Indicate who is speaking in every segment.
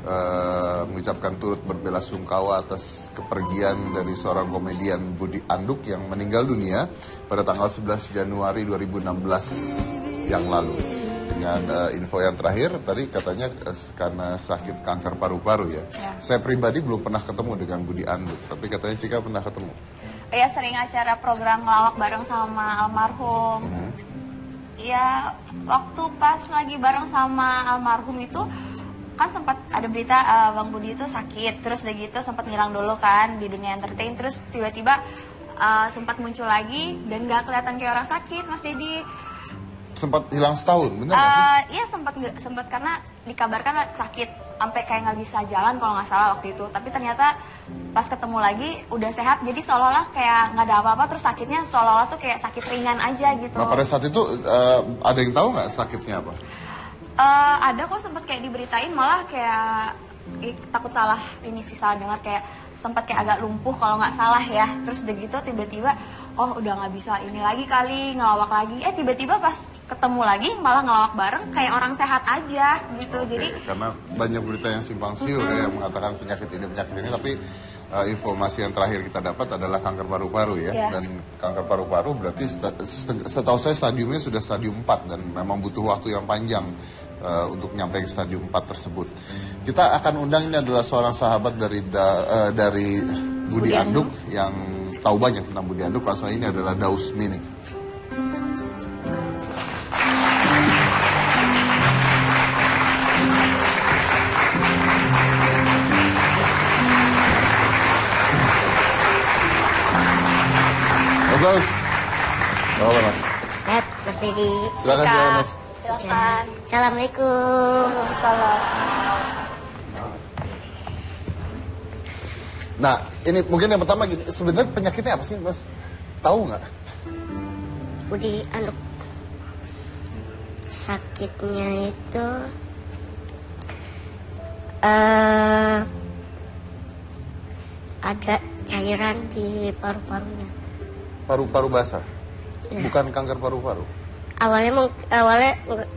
Speaker 1: mengucapkan turut berbelasungkawa atas kepergian dari seorang komedian Budi Anduk yang meninggal dunia pada tanggal 11 Januari 2016 yang lalu. Dengan info yang terakhir tadi katanya karena sakit kanker paru-paru ya. Saya pribadi belum pernah ketemu dengan Budi Anduk, tapi katanya Cika pernah ketemu.
Speaker 2: Ya sering acara program ngelawak bareng sama almarhum. Ya waktu pas lagi bareng sama almarhum itu kan sempat ada berita Bang Budi itu sakit, terus udah gitu sempat ngilang dulu kan di dunia entertain, terus tiba-tiba sempat muncul lagi dan gak kelihatan kayak orang sakit, Mas Dedi.
Speaker 1: Sempat hilang setahun, benar nggak sih?
Speaker 2: Iya sempat karena dikabarkan sakit sampai kayak nggak bisa jalan kalau nggak salah waktu itu. Tapi ternyata pas ketemu lagi udah sehat, jadi seolah-olah kayak nggak ada apa-apa, terus sakitnya seolah-olah tuh kayak sakit ringan aja gitu.
Speaker 1: Nah pada saat itu ada yang tahu nggak sakitnya apa?
Speaker 2: Ada kok sempat kayak diberitain, malah kayak takut salah ini sih, salah dengar, kayak sempat kayak agak lumpuh kalau nggak salah ya. Terus udah gitu tiba-tiba oh udah nggak bisa ini lagi kali, ngelawak lagi. Tiba-tiba pas ketemu lagi malah ngelawak bareng kayak orang sehat aja gitu. Jadi
Speaker 1: karena banyak berita yang simpang siur ya, yang mengatakan penyakit ini, tapi informasi yang terakhir kita dapat adalah kanker paru-paru ya. Dan kanker paru-paru berarti setahu saya stadiumnya sudah stadium 4 dan memang butuh waktu yang panjang untuk nyampe ke stadium 4 tersebut. Kita akan undang, ini adalah seorang sahabat dari Budi Anduk yang tahu banyak tentang Budi Anduk. Langsung ini adalah Daus Mini. Mas Daus, apa Mas?
Speaker 3: Sehat, Mas Dedi.
Speaker 1: Silakan Mas.
Speaker 2: silakan.
Speaker 3: Assalamualaikum.
Speaker 2: Waalaikumsalam.
Speaker 1: Nah, ini mungkin yang pertama gini, sebenarnya penyakitnya apa sih, Mas? Tahu nggak?
Speaker 3: Budi Anduk. Sakitnya itu ada cairan di paru-parunya.
Speaker 1: Paru-paru basah?
Speaker 3: Ya.
Speaker 1: Bukan kanker paru-paru?
Speaker 3: Awalnya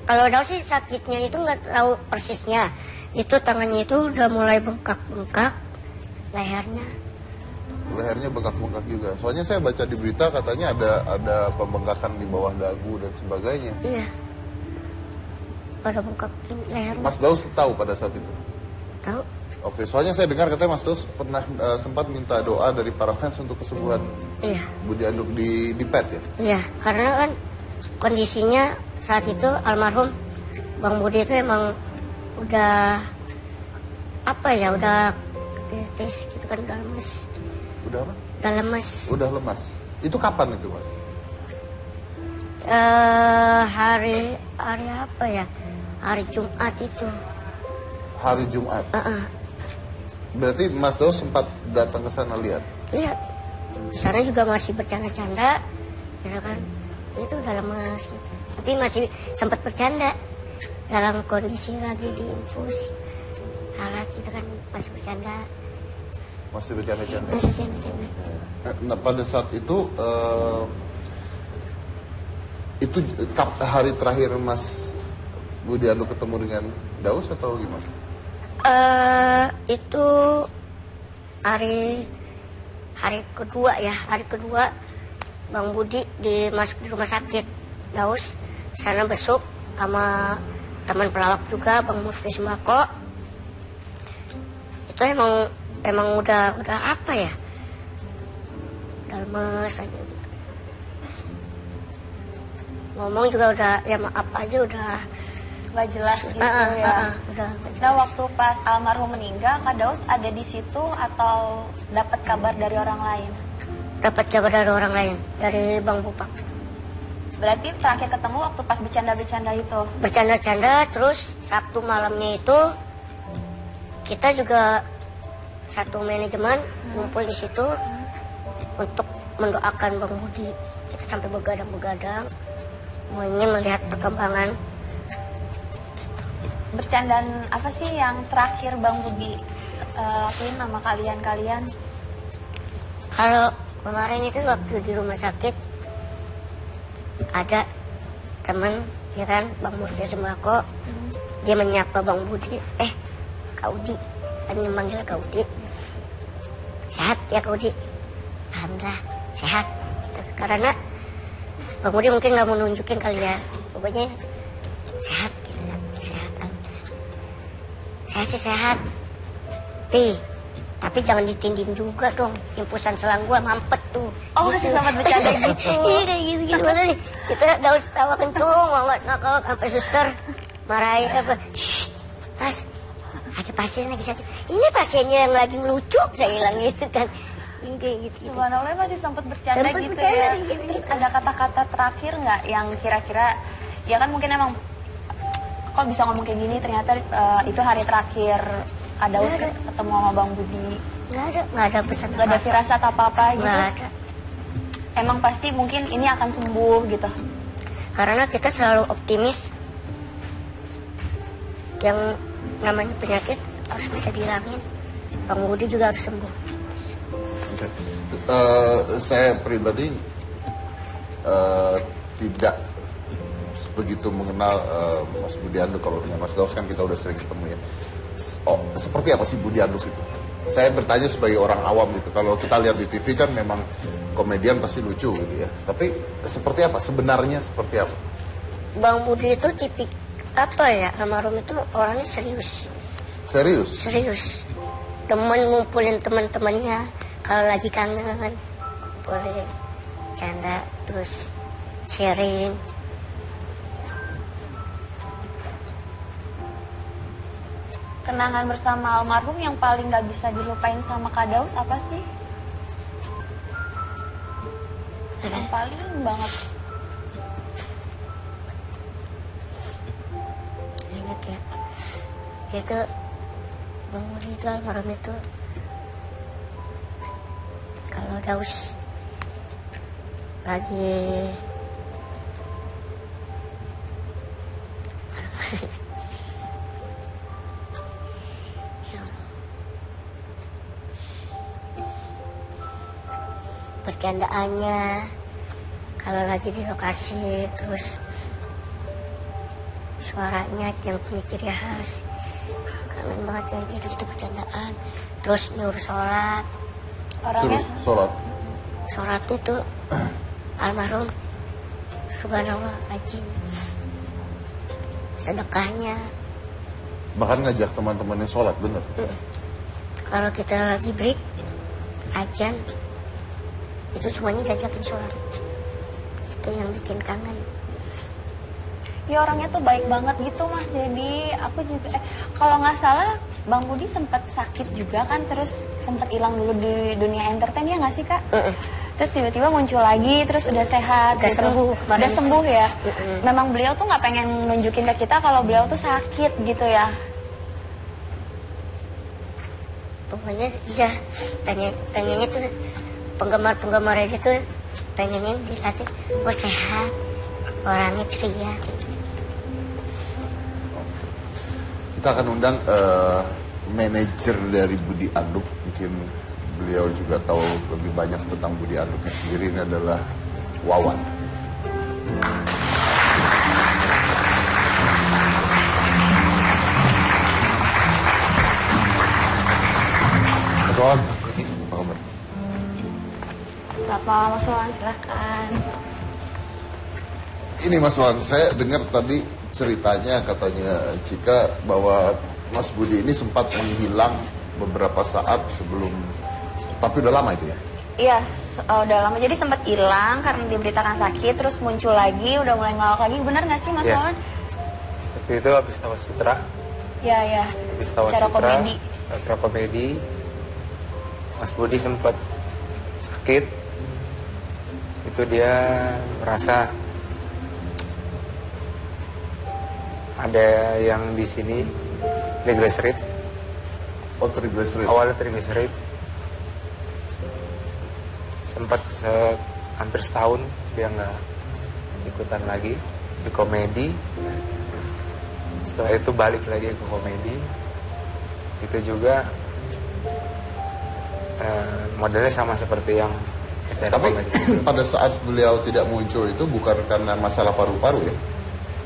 Speaker 3: kalau tahu sih sakitnya itu nggak tahu persisnya. Itu tangannya itu udah mulai bengkak-bengkak, lehernya.
Speaker 1: Lehernya bengkak-bengkak juga. Soalnya saya baca di berita katanya ada pembengkakan di bawah dagu dan sebagainya.
Speaker 3: Iya. Pada bengkakin lehernya.
Speaker 1: Mas Daus tahu pada saat itu?
Speaker 3: Tahu.
Speaker 1: Oke, soalnya saya dengar katanya Mas Daus pernah sempat minta doa dari para fans untuk kesembuhan Budi Anduk di PET ya?
Speaker 3: Iya, karena kan kondisinya saat itu almarhum Bang Budi itu emang udah udah kritis gitu kan, udah lemes.
Speaker 1: Udah apa?
Speaker 3: Udah lemes.
Speaker 1: Udah lemas. Itu kapan itu, Mas?
Speaker 3: Hari apa ya? Hari Jumat itu.
Speaker 1: Hari Jumat. Berarti Mas Daus sempat datang ke sana lihat?
Speaker 3: Lihat. Sana juga masih bercanda-canda, ya kan? Itu udah lemas gitu. Tapi masih sempat bercanda dalam kondisi lagi diinfus. Alat gitu kan masih bercanda.
Speaker 1: Masih bercanda-canda?
Speaker 3: Masih bercanda-canda.
Speaker 1: Nah, pada saat itu hari terakhir Mas Budi Anduk ketemu dengan Daus atau gimana?
Speaker 3: Itu hari kedua ya, hari kedua Bang Budi masuk di rumah sakit Daus. Sana besuk sama teman pelawak juga, Bang Murfi Sembako. Itu emang udah apa ya? Udah lemes aja gitu. Ngomong juga udah ya maaf aja udah
Speaker 2: Nggak jelas gitu ya.
Speaker 3: Udah.
Speaker 2: Nah waktu pas almarhum meninggal, Kak Daus ada di situ atau dapat kabar dari orang lain?
Speaker 3: Dapat kabar dari orang lain, dari Bang Bupak.
Speaker 2: Berarti terakhir ketemu waktu pas bercanda-bercanda itu?
Speaker 3: Bercanda-canda, terus Sabtu malamnya itu kita juga satu manajemen ngumpul di situ untuk mendoakan Bang Budi. Kita sampai begadang-begadang, mau ingin melihat perkembangan.
Speaker 2: Bercandaan apa sih yang terakhir Bang Budi lakuin sama kalian-kalian?
Speaker 3: Kalau kemarin itu waktu di rumah sakit ada teman ya kan, Bang Murfi Sembako, dia menyapa Bang Budi, Kaudi, kan manggil Kaudi. Sehat ya Kaudi? Alhamdulillah sehat. Gitu. Karena Bang Budi mungkin nggak mau nunjukin kali ya, pokoknya sehat gitu ya, sehat alhamdulillah. Saya sih sehat, tapi jangan ditinding juga dong, impusan selang gua mampet tuh.
Speaker 2: Oh
Speaker 3: gitu.
Speaker 2: masih sempat bercanda gitu.
Speaker 3: Iya kayak gitu makanya kita udah usah tawa kencung, nggak kalau sampai suster marahin apa, shh, mas ada pasien lagi satu, ini pasiennya yang lagi ngelucu, saya bilang gitu kan. Ini kayak gitu.
Speaker 2: Subhanallah masih sempat bercanda
Speaker 3: Sempet
Speaker 2: gitu
Speaker 3: bercanda,
Speaker 2: ya.
Speaker 3: gitu.
Speaker 2: Terus ada kata-kata terakhir nggak yang kira-kira ya kan mungkin emang kok bisa ngomong kayak gini ternyata itu hari terakhir Kadaus ketemu sama Bang Budi.
Speaker 3: Nggak ada pesan.
Speaker 2: Nggak ada firasat apa-apa gitu.
Speaker 3: Nggak ada.
Speaker 2: Emang pasti mungkin ini akan sembuh gitu.
Speaker 3: Karena kita selalu optimis. Yang namanya penyakit harus bisa dihilangin. Bang Budi juga harus sembuh.
Speaker 1: Saya pribadi tidak begitu mengenal Mas Budi Anduk. Kalau dengan Mas Daus kan kita udah sering ketemu ya. Oh, seperti apa sih Budi Anduk itu? Saya bertanya sebagai orang awam gitu. Kalau kita lihat di TV kan memang komedian pasti lucu gitu ya. Tapi seperti apa? Sebenarnya seperti apa?
Speaker 3: Bang Budi itu tipik apa ya? Almarhum itu orangnya serius.
Speaker 1: Serius?
Speaker 3: Serius. Demen ngumpulin teman-temannya. Kalau lagi kangen, boleh canda, terus sharing.
Speaker 2: Kenangan bersama almarhum yang paling gak bisa dilupain sama Kadaus apa sih? Yang paling banget.
Speaker 3: Ingat ya, itu Bang Budi itu almarhum itu kalau Daus lagi bercandaannya, kalau lagi di lokasi, terus suaranya yang punya ciri khas, kangen banget ya, jadi itu bercandaan. Terus nyuruh sholat,
Speaker 2: Orangnya
Speaker 1: Terus sholat
Speaker 3: itu almarhum subhanallah rajin, sedekahnya.
Speaker 1: bahkan ngajak teman-temannya sholat, bener?
Speaker 3: Kalau kita lagi break ajan, itu semuanya diajakin sholat. Itu yang bikin kangen.
Speaker 2: ya orangnya tuh baik banget gitu Mas. Jadi aku juga kalau nggak salah Bang Budi sempat sakit juga kan, terus sempat hilang dulu di dunia entertain ya nggak sih Kak? Terus tiba-tiba muncul lagi, terus udah sehat,
Speaker 3: Udah
Speaker 2: gitu.
Speaker 3: sembuh,
Speaker 2: Udah sembuh ya. Memang beliau tuh nggak pengen nunjukin ke kita kalau beliau tuh sakit gitu ya.
Speaker 3: Pokoknya iya, pengennya tuh penggemar-penggemarnya itu pengennya dilatih, oh sehat, orangnya ceria.
Speaker 1: Kita akan undang manajer dari Budi Anduk. Mungkin beliau juga tahu lebih banyak tentang Budi Anduknya sendiri. Ini adalah Wawan. Mas Wawan, apa kabar?
Speaker 2: Bapak Mas Wawan silahkan.
Speaker 1: Ini Mas Wawan, saya dengar tadi ceritanya katanya Cika bahwa Mas Budi ini sempat menghilang beberapa saat sebelum, tapi udah lama itu ya?
Speaker 2: Iya, udah lama. Jadi sempat hilang karena diberitakan sakit, terus muncul lagi, udah mulai ngelawak lagi. Benar nggak sih Mas Wawan?
Speaker 4: Waktu itu habis Tawas Putra.
Speaker 2: Iya, iya.
Speaker 4: Habis Tawas
Speaker 2: Acara
Speaker 4: Putra,
Speaker 2: komedi.
Speaker 4: acara komedi. Mas Budi sempat sakit. Itu dia merasa ada yang di sini triglycerid.
Speaker 1: Oh, triglycerid.
Speaker 4: Awalnya triglycerid. Sempat hampir setahun dia nggak ikutan lagi di komedi. Setelah itu balik lagi ke komedi. Itu juga modelnya sama seperti yang
Speaker 1: Tapi pada saat beliau tidak muncul itu bukan karena masalah paru-paru ya?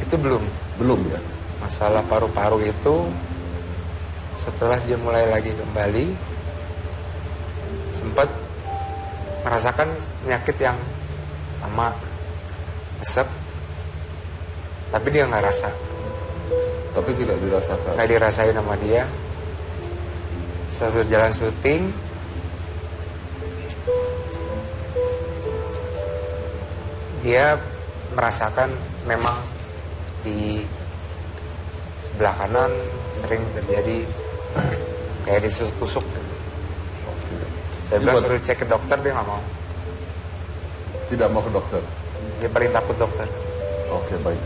Speaker 4: itu belum
Speaker 1: Belum ya?
Speaker 4: masalah paru-paru itu setelah dia mulai lagi kembali, sempat merasakan penyakit yang sama, esek, tapi dia nggak rasa.
Speaker 1: Tapi tidak dirasakan.
Speaker 4: Nggak dirasain sama dia. Setelah jalan syuting, dia merasakan memang di sebelah kanan sering terjadi kayak ditusuk-tusuk. Saya bilang suruh cek ke dokter, dia nggak mau.
Speaker 1: Tidak mau ke dokter?
Speaker 4: Dia paling takut dokter.
Speaker 1: Oke, baik.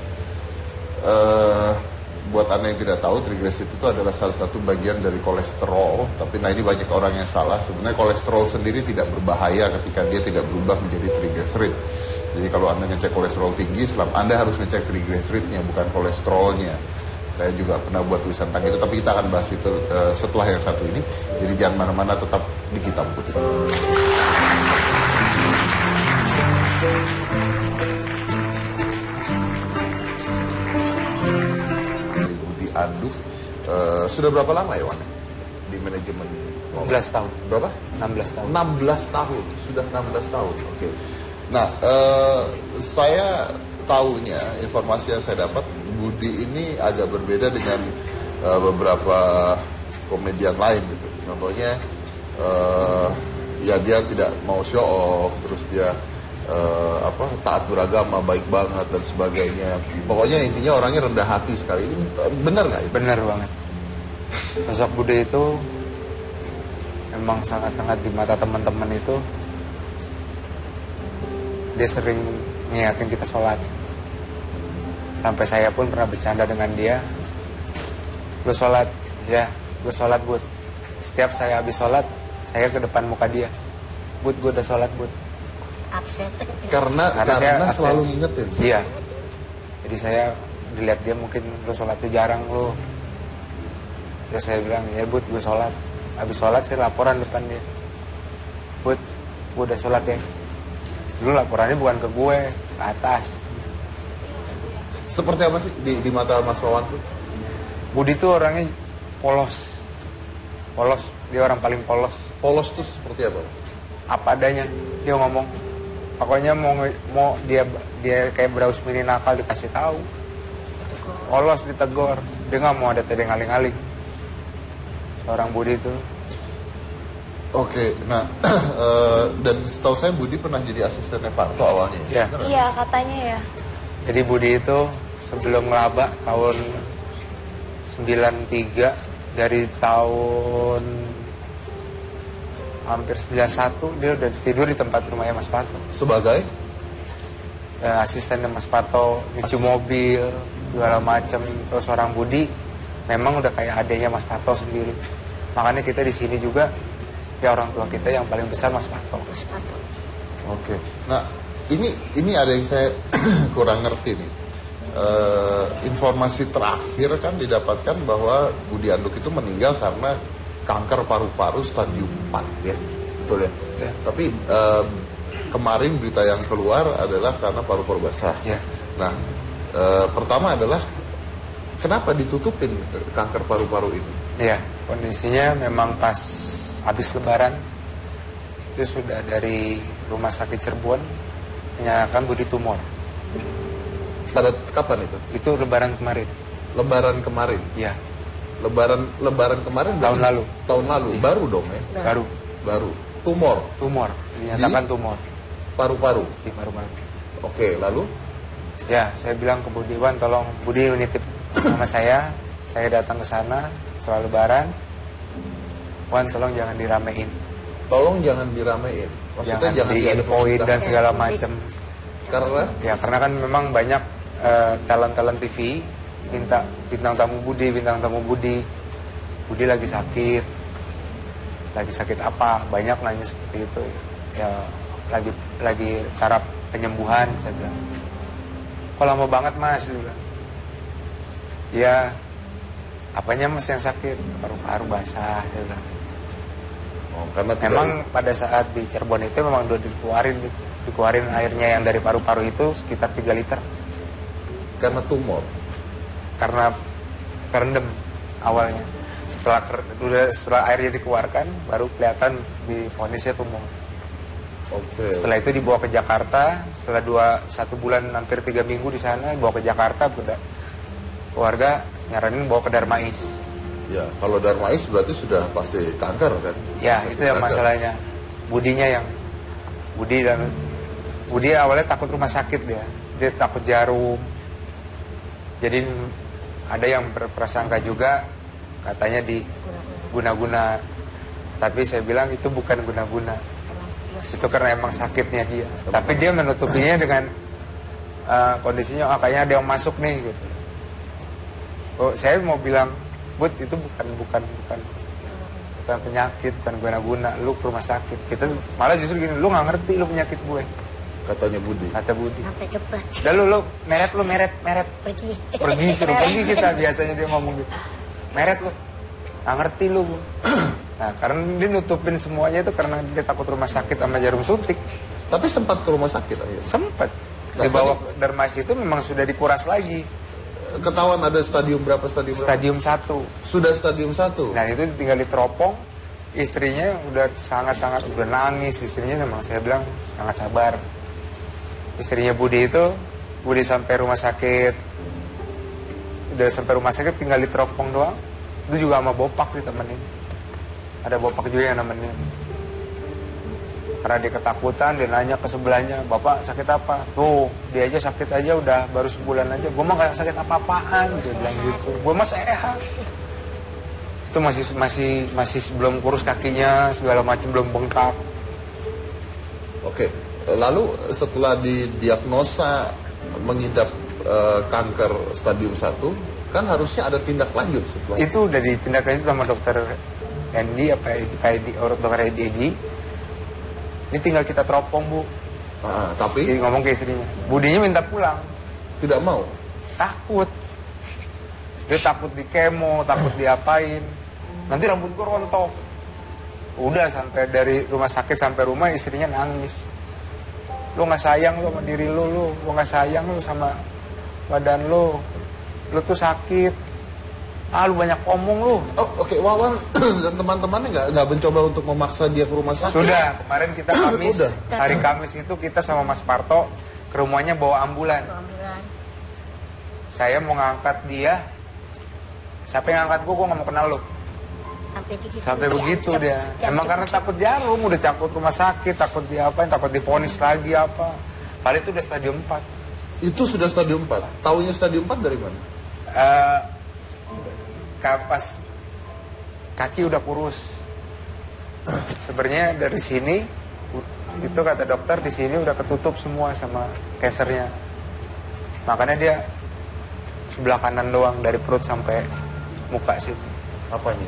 Speaker 1: Buat Anda yang tidak tahu, triglycerid itu adalah salah satu bagian dari kolesterol. Tapi nah ini banyak orang yang salah. Sebenarnya kolesterol sendiri tidak berbahaya ketika dia tidak berubah menjadi triglycerid. Jadi kalau Anda ngecek kolesterol tinggi, Anda harus ngecek triglyceridnya, bukan kolesterolnya. Saya juga pernah buat tulisan tentang itu, tapi kita akan bahas itu setelah yang satu ini. Jadi jangan mana-mana, tetap di Hitam Putih. Budi Anduk, sudah berapa lama ya Wan di manajemen?
Speaker 4: 16 tahun.
Speaker 1: Berapa?
Speaker 4: 16 tahun.
Speaker 1: 16 tahun, sudah 16 tahun. Oke. Nah, saya tahunya, informasi yang saya dapat, Budi ini agak berbeda dengan beberapa komedian lain gitu. Contohnya, ya dia tidak mau show off, terus dia taat beragama, baik banget dan sebagainya. Pokoknya intinya orangnya rendah hati sekali. Ini benar nggak itu?
Speaker 4: Benar banget. Sosok Budi itu memang sangat-sangat di mata teman-teman itu. Dia sering ngingatin kita sholat. Sampai saya pun pernah bercanda dengan dia. Lu sholat? Ya, gue sholat, Bud. Setiap saya habis sholat, saya ke depan muka dia. Bud, gue udah sholat, Bud.
Speaker 3: Absen.
Speaker 1: Karena
Speaker 4: saya
Speaker 1: selalu
Speaker 4: absen.
Speaker 1: ngingetin.
Speaker 4: Iya. Jadi saya dilihat dia mungkin lu sholat tuh jarang lu. Ya saya bilang, ya Bud, gue sholat. Habis sholat saya laporan depan dia. Bud, gue udah sholat ya. Dulu laporannya bukan ke gue, ke atas.
Speaker 1: Seperti apa sih di mata Mas Wawan tuh?
Speaker 4: Budi tuh orangnya polos. Polos, dia orang paling polos.
Speaker 1: Polos tuh seperti apa?
Speaker 4: Apa adanya, dia ngomong. Pokoknya mau dia kayak beraus mini nakal dikasih tahu. Polos ditegur, dia nggak mau ada tedeng aling-aling. Seorang Budi itu.
Speaker 1: Oke, nah dan setahu saya Budi pernah jadi asistennya Pak Harto awalnya.
Speaker 4: Iya.
Speaker 2: Iya, katanya ya.
Speaker 4: Jadi Budi itu sebelum ngelaba tahun 93, dari tahun hampir 91 dia udah tidur di tempat rumahnya Mas Parto.
Speaker 1: Sebagai?
Speaker 4: Asistennya Mas Parto, nyuci mobil, segala macam. Terus orang Budi memang udah kayak adanya Mas Parto sendiri. Makanya kita di sini juga, ya orang tua kita yang paling besar Mas Parto.
Speaker 1: Oke, nah ini ada yang saya kurang ngerti nih. Informasi terakhir kan didapatkan bahwa Budi Anduk itu meninggal karena kanker paru-paru stadium 4 ya, betul ya?
Speaker 4: Ya.
Speaker 1: Tapi kemarin berita yang keluar adalah karena paru-paru basah.
Speaker 4: Ya.
Speaker 1: Nah, pertama adalah kenapa ditutupin kanker paru-paru ini?
Speaker 4: Iya, kondisinya memang pas habis Lebaran itu sudah dari rumah sakit Cirebon menyatakan Budi tumor.
Speaker 1: Pada kapan itu?
Speaker 4: Itu Lebaran kemarin.
Speaker 1: Lebaran kemarin.
Speaker 4: Iya.
Speaker 1: Lebaran kemarin
Speaker 4: Tahun lalu.
Speaker 1: Tahun lalu.
Speaker 4: Iya.
Speaker 1: Baru dong ya. Baru. Tumor
Speaker 4: Dinyatakan tumor
Speaker 1: paru-paru.
Speaker 4: di paru-paru.
Speaker 1: Oke, lalu
Speaker 4: Ya, saya bilang ke Budi, Wan, tolong Budi menitip sama saya datang ke sana setelah Lebaran. Wan, tolong jangan diramein.
Speaker 1: tolong jangan diramein. Maksudnya jangan
Speaker 4: diinfoin dan segala macam.
Speaker 1: Karena
Speaker 4: Karena kan memang banyak talent-talent TV minta bintang tamu Budi. Budi lagi sakit apa? Banyak nanya seperti itu. Ya lagi taraf penyembuhan, saya bilang. Kok lama banget Mas? Dia bilang. Ya, apanya Mas yang sakit? Paru-paru basah, dia bilang.
Speaker 1: karena
Speaker 4: Memang pada saat di Cirebon itu memang udah dikeluarin airnya yang dari paru-paru itu sekitar 3 liter.
Speaker 1: karena tumor.
Speaker 4: Karena kerendam awalnya. setelah airnya dikeluarkan baru kelihatan di vonisnya tumor.
Speaker 1: Oke.
Speaker 4: Setelah itu dibawa ke Jakarta, setelah 1 bulan hampir 3 minggu di sana, dibawa ke Jakarta, keluarga nyaranin bawa ke Darmais.
Speaker 1: Ya, kalau Darmais berarti sudah pasti kanker kan?
Speaker 4: Ya,
Speaker 1: Sakit
Speaker 4: itu yang
Speaker 1: kanker.
Speaker 4: masalahnya. Budi awalnya takut rumah sakit dia takut jarum. Jadi ada yang berprasangka juga katanya di guna-guna. Tapi saya bilang itu bukan guna-guna. Itu karena emang sakitnya dia. Tapi dia menutupinya dengan kondisinya kayaknya ada yang masuk nih gitu. Oh, saya mau bilang, Bud, itu bukan penyakit, bukan guna-guna. Lu ke rumah sakit. Kita malah justru gini, lu nggak ngerti lu penyakit gue.
Speaker 1: Katanya Budi.
Speaker 4: Kata Budi.
Speaker 3: Sampai cepat.
Speaker 4: Udah lu meret.
Speaker 3: Pergi.
Speaker 4: Suruh pergi kita, biasanya dia ngomong gitu. Meret lu. Nggak ngerti lu. Nah, karena dia nutupin semuanya itu karena dia takut rumah sakit sama jarum suntik.
Speaker 1: Tapi sempat ke rumah sakit akhirnya.
Speaker 4: Sempet.
Speaker 1: Nah,
Speaker 4: Dibawa ke Darmais itu memang sudah dikuras lagi.
Speaker 1: Ketahuan ada stadium berapa?
Speaker 4: Stadium 1.
Speaker 1: Sudah stadium 1.
Speaker 4: Dan itu tinggal diteropong. Istrinya udah sangat-sangat udah nangis. Istrinya memang saya bilang sangat sabar. Istrinya Budi sampai rumah sakit. Udah sampai rumah sakit tinggal diteropong doang. Itu juga sama bopak ditemenin. Ada bopak juga yang nemenin. Karena dia ketakutan, dia nanya ke sebelahnya, Bapak sakit apa? Tuh, dia aja sakit aja udah baru sebulan aja. Gue mah gak sakit apa-apaan, dia bilang gitu. Gue mah sehat. Itu masih belum kurus kakinya, segala macam belum bengkak.
Speaker 1: Oke. Lalu setelah didiagnosa mengidap kanker stadium 1, kan harusnya ada tindak lanjut setelah
Speaker 4: Itu udah ditindak lanjut sama dokter Endi, dokter Edi. Ini tinggal kita teropong, Bu.
Speaker 1: Tapi
Speaker 4: Jadi ngomong ke istrinya. Budinya minta pulang.
Speaker 1: tidak mau.
Speaker 4: Takut. Dia takut di kemo, takut diapain. Nanti rambut gue rontok. Udah sampai dari rumah sakit sampai rumah istrinya nangis. Lu gak sayang lu sama diri lu gak sayang lu sama badan lu tuh sakit. Lu banyak omong lu.
Speaker 1: Oke, Wawan dan teman-temannya nggak mencoba untuk memaksa dia ke rumah sakit?
Speaker 4: Sudah, kemarin kita Kamis,
Speaker 1: Udah.
Speaker 4: hari Kamis itu kita sama Mas Parto ke rumahnya bawa ambulan. Saya mau ngangkat dia. Siapa yang ngangkat gue gak mau kenal lu. Sampai begitu dia. Emang karena takut jarum, udah takut rumah sakit, takut diapain, takut divonis lagi apa. Padahal itu udah stadium 4.
Speaker 1: Itu sudah stadium 4. Taunya stadium 4 dari mana?
Speaker 4: Pas kaki udah kurus. Sebenarnya dari sini itu kata dokter di sini udah ketutup semua sama kansernya. Makanya dia sebelah kanan doang dari perut sampai muka sih
Speaker 1: Apanya?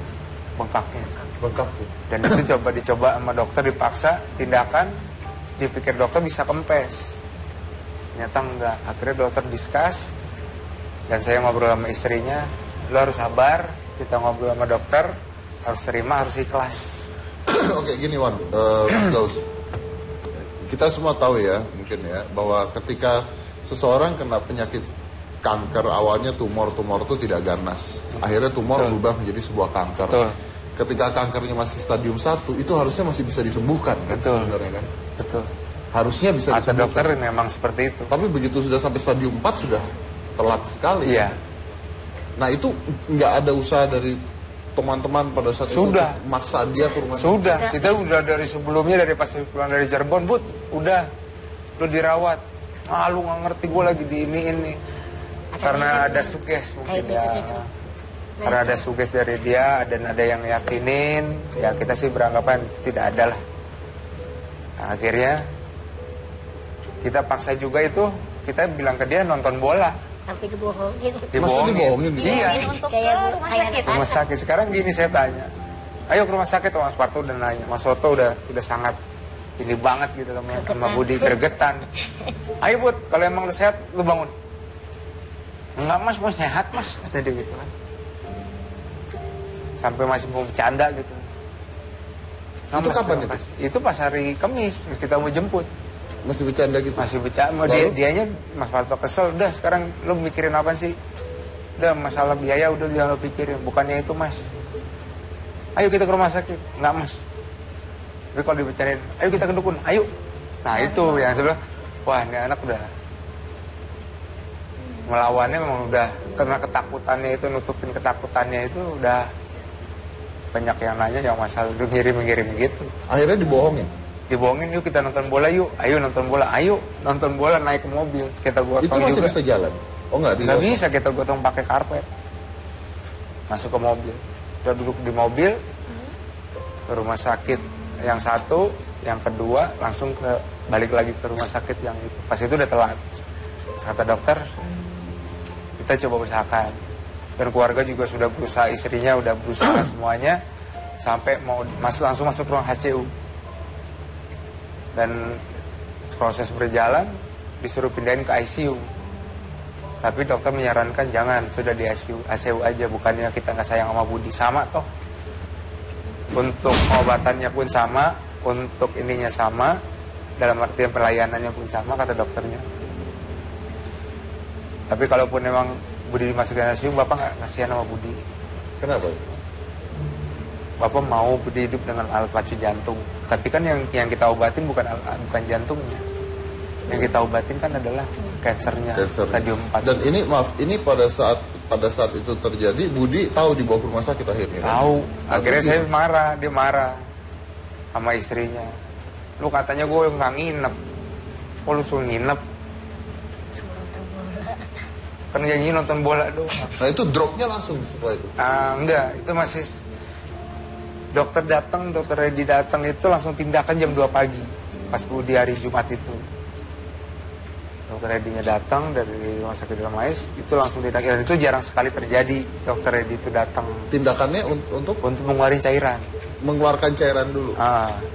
Speaker 4: bengkaknya.
Speaker 1: Bengkak.
Speaker 4: Dan itu dicoba sama dokter, dipaksa tindakan, dipikir dokter bisa kempes. Ternyata enggak. Akhirnya dokter diskus dan saya ngobrol sama istrinya, lo harus sabar, kita ngobrol sama dokter, harus terima, harus ikhlas.
Speaker 1: Oke, gini Wan, Mas Daus. Kita semua tahu ya, mungkin ya, bahwa ketika seseorang kena penyakit kanker, awalnya tumor itu tidak ganas. Akhirnya tumor berubah menjadi sebuah kanker.
Speaker 4: Betul.
Speaker 1: Ketika kankernya masih stadium 1, itu harusnya masih bisa disembuhkan kan?
Speaker 4: Betul.
Speaker 1: Sebenarnya kan?
Speaker 4: Betul.
Speaker 1: Harusnya bisa
Speaker 4: Kata
Speaker 1: disembuhkan.
Speaker 4: dokter memang seperti itu.
Speaker 1: Tapi begitu sudah sampai stadium 4 sudah telat sekali.
Speaker 4: Iya.
Speaker 1: Nah itu nggak ada usaha dari teman-teman pada saat itu
Speaker 4: Sudah.
Speaker 1: untuk maksa dia ke rumah sakit?
Speaker 4: Sudah, kita udah dari sebelumnya, dari pas pulang dari Cirebon, Bud, udah, lu dirawat. Lu gak ngerti, gue lagi di ini. Karena ada suges mungkin ya. Karena ada suges dari dia, dan ada yang yakinin, ya kita sih beranggapan tidak ada lah. Nah, akhirnya, kita paksa juga itu, kita bilang ke dia nonton bola.
Speaker 3: Sampai dibohongin.
Speaker 1: Maksudnya dibohongin?
Speaker 4: Iya.
Speaker 2: Untuk ke
Speaker 3: Kayak
Speaker 2: rumah
Speaker 3: kayak
Speaker 2: sakit.
Speaker 4: Rumah sakit. Sekarang gini saya tanya, ayo ke rumah sakit. Mas Parto udah nanya, Mas Soto udah sangat ini banget gitu sama Budi, gregetan. Ayo Bud, kalau emang lu sehat, lu bangun. Enggak mas sehat mas, kata dia gitu kan. Sampai masih mau bercanda gitu. Nah,
Speaker 1: Itu
Speaker 4: mas,
Speaker 1: kapan
Speaker 4: mas, itu pas hari Kamis kita mau jemput.
Speaker 1: Masih bercanda gitu?
Speaker 4: Masih bercanda, dianya Mas Parto kesel, udah sekarang lu mikirin apa sih? Udah masalah biaya udah jangan lu pikirin, bukannya itu mas. ayo kita ke rumah sakit. Enggak mas. Tapi kalau dibicarain, ayo kita ke dukun, ayo. Nah itu yang sebelah, wah ini anak udah melawannya memang udah, karena ketakutannya itu, nutupin ketakutannya itu udah banyak yang nanya, yang masalah udah ngirim gitu.
Speaker 1: Akhirnya dibohongin?
Speaker 4: Dibohongin, yuk kita nonton bola yuk, ayo nonton bola, naik ke mobil, kita gotong juga.
Speaker 1: Itu masih bisa jalan? Oh nggak
Speaker 4: bisa, kita gotong pakai karpet. Masuk ke mobil, udah duduk di mobil, ke rumah sakit yang satu, yang kedua langsung balik lagi ke rumah sakit yang itu. Pas itu udah telat. Kata dokter, kita coba usahakan. Dan keluarga juga sudah berusaha, istrinya udah berusaha semuanya sampai mau langsung masuk ruang HCU. Dan proses berjalan, disuruh pindahin ke ICU. Tapi dokter menyarankan jangan, sudah di ICU aja, bukannya kita nggak sayang sama Budi, sama toh. Untuk obatannya pun sama, untuk ininya sama, dalam artian pelayanannya pun sama, kata dokternya. Tapi kalaupun memang Budi dimasukin ICU, Bapak nggak kasihan sama Budi.
Speaker 1: Kenapa?
Speaker 4: Bapak mau Budi hidup dengan alat pacu jantung. Tapi kan yang kita obatin bukan jantungnya. Yang kita obatin kan adalah kansernya stadium 4.
Speaker 1: Dan ini maaf, ini pada saat itu terjadi, Budi tahu dibawa ke rumah sakit akhirnya?
Speaker 4: Tahu. Akhirnya saya marah, dia marah sama istrinya. Lu katanya gue nggak nginep. Kok lu suruh nginep? Kan janji nonton bola doang.
Speaker 1: Nah itu dropnya langsung setelah itu?
Speaker 4: Enggak, itu masih dokter Reddy datang itu langsung tindakan jam 2 pagi. Pas di hari Jumat itu. Dokter Reddy-nya datang dari rumah sakit Dramais, itu langsung tindakan. Dan itu jarang sekali terjadi, dokter Reddy itu datang.
Speaker 1: Tindakannya untuk
Speaker 4: mengeluarkan cairan.
Speaker 1: Mengeluarkan cairan dulu?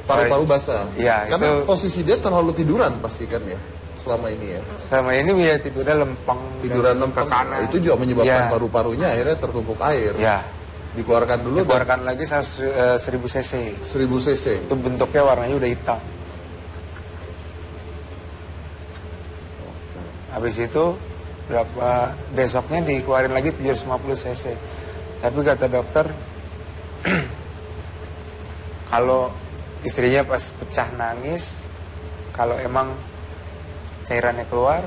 Speaker 1: Paru-paru basah?
Speaker 4: Iya.
Speaker 1: Karena posisi dia terlalu tiduran pasti kan ya? Selama ini ya?
Speaker 4: Selama ini ya tidurnya lempeng.
Speaker 1: Tiduran lempeng ke kanan. Itu juga menyebabkan paru-parunya akhirnya tertumpuk air.
Speaker 4: Iya.
Speaker 1: Dikeluarkan dulu?
Speaker 4: Dikeluarkan lagi 1000 cc.
Speaker 1: 1000 cc?
Speaker 4: Itu bentuknya warnanya udah hitam. Habis itu besoknya dikeluarin lagi 750 cc. Tapi kata dokter kalau istrinya pas pecah nangis, kalau emang cairannya keluar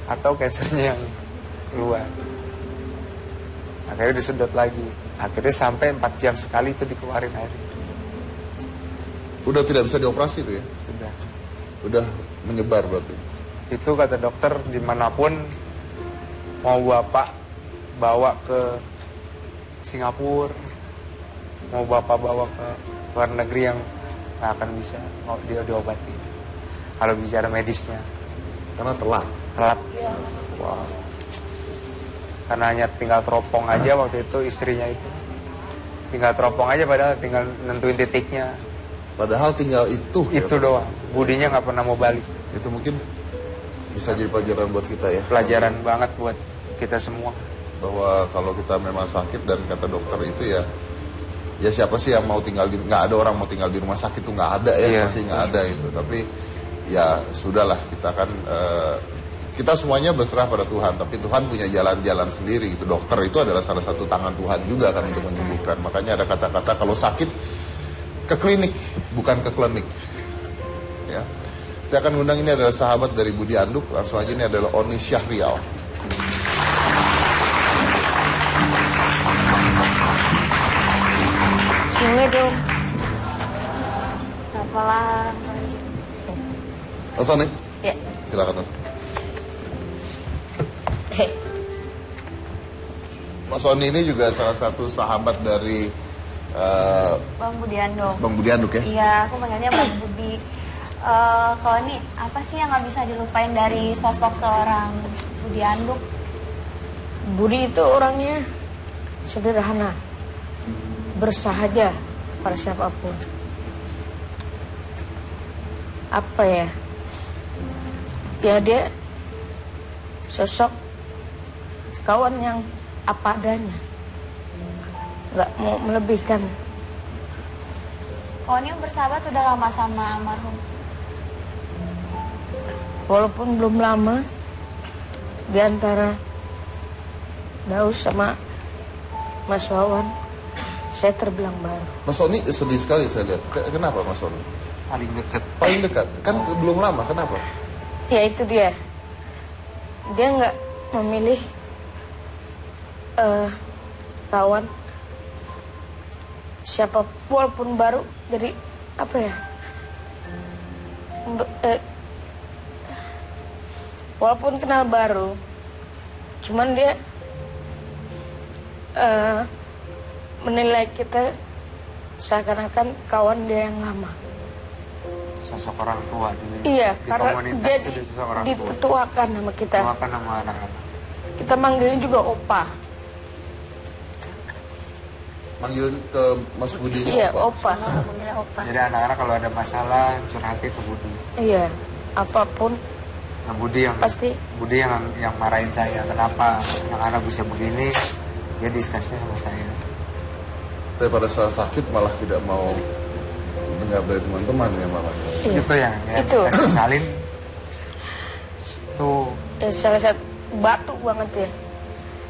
Speaker 4: atau kansernya yang keluar. Akhirnya disedot lagi. Akhirnya sampai 4 jam sekali itu dikeluarin airnya.
Speaker 1: Udah tidak bisa dioperasi itu ya?
Speaker 4: Sudah.
Speaker 1: Udah menyebar berarti? Itu
Speaker 4: kata dokter, dimanapun mau Bapak bawa ke Singapura, mau Bapak bawa ke luar negeri yang nggak akan bisa mau dia diobati. Kalau bicara medisnya.
Speaker 1: Karena telat?
Speaker 4: Telat.
Speaker 2: Yes.
Speaker 1: Wow.
Speaker 4: Karena hanya tinggal teropong aja waktu itu istrinya itu. Tinggal teropong aja padahal tinggal nentuin titiknya.
Speaker 1: Padahal tinggal itu?
Speaker 4: Itu ya, doang. Budinya nggak pernah mau balik.
Speaker 1: Itu mungkin bisa jadi pelajaran buat kita ya?
Speaker 4: Pelajaran banget buat kita semua.
Speaker 1: Bahwa kalau kita memang sakit dan kata dokter itu ya siapa sih yang mau tinggal nggak ada orang mau tinggal di rumah sakit itu nggak ada ya, pasti nggak ada itu. Tapi ya sudahlah, kita kan kita semuanya berserah pada Tuhan, tapi Tuhan punya jalan-jalan sendiri gitu. Dokter itu adalah salah satu tangan Tuhan juga kan untuk menyembuhkan. Makanya ada kata-kata kalau sakit ke klinik bukan ke klinik. Ya. Saya akan undang, ini adalah sahabat dari Budi Anduk. Langsung aja, ini adalah Oni Syahrial.
Speaker 3: Assalamualaikum.
Speaker 2: Apalah.
Speaker 1: Mas Oni?
Speaker 2: Ya.
Speaker 1: Silakan Mas. Mas Oni ini juga salah satu sahabat dari
Speaker 2: Bang Budi Anduk.
Speaker 1: Bang Budi Anduk ya?
Speaker 2: Iya, aku manggilnya Bang Budi. Kalau ini apa sih yang nggak bisa dilupain dari sosok seorang Budi Anduk?
Speaker 3: Budi itu orangnya sederhana, bersahaja pada siapapun. Apa ya? Ya dia sosok kawan yang apa adanya, nggak mau melebihkan.
Speaker 2: Kalau ini bersahabat udah lama sama almarhum?
Speaker 3: Walaupun belum lama, di antara Daus sama Mas Wawan
Speaker 5: saya terbilang baru.
Speaker 1: Mas Oni sedih sekali saya lihat. Kenapa Mas Oni?
Speaker 4: Paling dekat.
Speaker 1: Paling dekat? Kan belum lama, kenapa?
Speaker 5: Ya itu dia. Dia nggak memilih kawan siapa walaupun baru dari apa ya, walaupun kenal baru, cuman dia menilai kita seakan-akan kawan dia yang lama.
Speaker 4: Sosok orang tua di
Speaker 5: Iya,
Speaker 4: di
Speaker 5: karena
Speaker 4: komunitas
Speaker 5: dia
Speaker 4: itu sosok orang tua.
Speaker 5: ditetuakan sama kita.
Speaker 4: Ditetuakan sama anak-anak.
Speaker 5: Kita manggilnya juga opa.
Speaker 1: Manggil ke Mas Budi
Speaker 5: Iya,
Speaker 1: opa.
Speaker 5: opa.
Speaker 4: Jadi anak-anak kalau ada masalah curhatnya ke Budi.
Speaker 5: Iya, apapun
Speaker 4: Nah, Budi yang
Speaker 5: pasti.
Speaker 4: Budi yang marahin saya. Kenapa anak-anak bisa begini? Dia diskusinya sama saya.
Speaker 1: Tapi pada saat sakit malah tidak mau dengar dari teman-teman ya malah.
Speaker 5: Iya.
Speaker 4: Itu yang
Speaker 5: Itu.
Speaker 4: kita sesalin. Tuh
Speaker 5: Salah satu batu banget ya,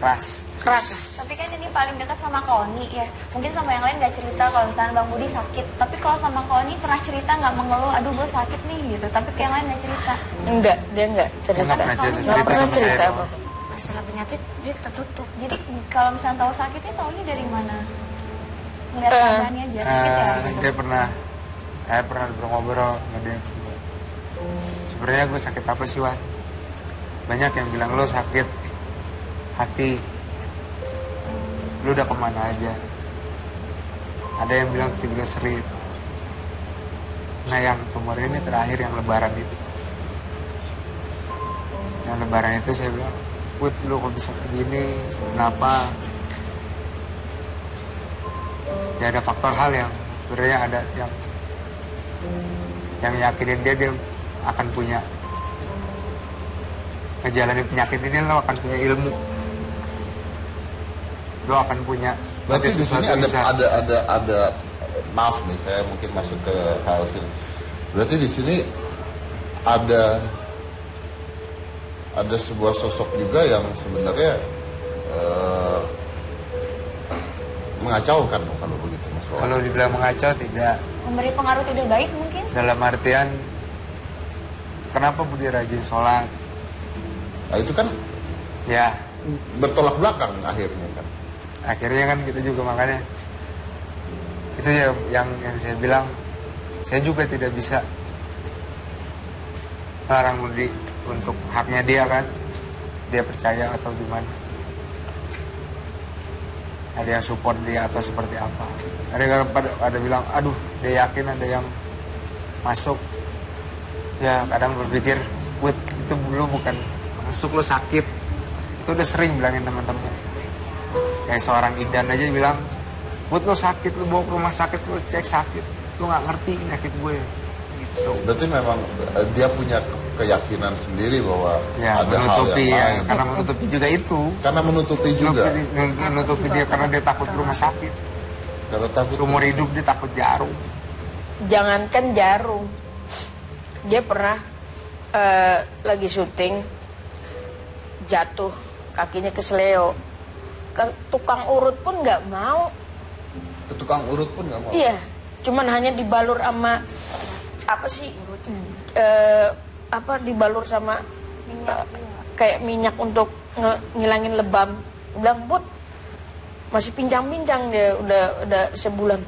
Speaker 4: keras.
Speaker 5: keras.
Speaker 2: Tapi kan ini paling dekat sama Kak Oni ya. Mungkin sama yang lain nggak cerita kalau misalnya Bang Budi sakit. Tapi kalau sama Kak Oni pernah cerita nggak mengeluh, aduh gue sakit nih gitu. Tapi ke yang lain nggak cerita.
Speaker 5: Enggak, dia enggak cerita.
Speaker 4: Nggak pernah cerita
Speaker 5: Nggak pernah
Speaker 4: sama saya.
Speaker 5: cerita.
Speaker 4: doang.
Speaker 3: Masalah penyakit dia tertutup.
Speaker 2: Jadi kalau misalnya tahu sakitnya taunya dari mana? Ngeliat keadaannya aja sakit ya gitu.
Speaker 4: Dia pernah, saya pernah ngobrol sama dia. Sebenarnya gue sakit apa sih, Wan? Banyak yang bilang lo sakit hati. Lu udah kemana aja? Ada yang bilang 13 serip. Nah yang kemarin ini terakhir yang lebaran itu. Yang lebaran itu saya bilang, Put lu kok bisa begini? Kenapa? Ya ada faktor hal yang sebenarnya ada yang yakinin dia akan punya ngejalanin penyakit ini, lo akan punya ilmu. Lo akan punya.
Speaker 1: Berarti di sini
Speaker 4: bisa.
Speaker 1: ada maaf nih saya mungkin masuk ke hal sini. Berarti di sini ada sebuah sosok juga yang sebenarnya mengacaukan kalau begitu Mas Wawan.
Speaker 4: Kalau dibilang mengacau tidak.
Speaker 2: Memberi pengaruh tidak baik mungkin.
Speaker 4: Dalam artian kenapa Budi rajin sholat?
Speaker 1: Nah itu kan
Speaker 4: Ya
Speaker 1: bertolak belakang akhirnya kan.
Speaker 4: akhirnya kan kita juga makanya itu ya yang saya bilang, saya juga tidak bisa larang Budi untuk haknya dia kan, dia percaya atau gimana, ada yang support dia atau seperti apa, ada bilang aduh dia yakin ada yang masuk, ya kadang berpikir wait itu belum bukan masuk, lo sakit. Itu udah sering bilangin teman-teman. Kayak seorang Idan aja bilang, Wut lo sakit, lo bawa ke rumah sakit, lo cek sakit, lo nggak ngerti penyakit gue. Gitu.
Speaker 1: Berarti memang dia punya keyakinan sendiri bahwa
Speaker 4: Ya,
Speaker 1: ada hal
Speaker 4: menutupi
Speaker 1: yang
Speaker 4: ya,
Speaker 1: lain.
Speaker 4: karena menutupi juga itu.
Speaker 1: Karena menutupi juga.
Speaker 4: Menutupi dia karena dia takut ke rumah sakit.
Speaker 1: Kalau takut
Speaker 4: Seumur hidup dia takut jarum.
Speaker 5: Jangankan jarum, dia pernah lagi syuting jatuh, kakinya kesleo. Tukang urut pun nggak mau.
Speaker 1: ke tukang urut pun nggak mau.
Speaker 5: Iya, cuman hanya dibalur sama apa sih? Dibalur sama kayak minyak untuk ngilangin lebam. Bilang, Bud, masih pincang-pincang dia udah sebulan.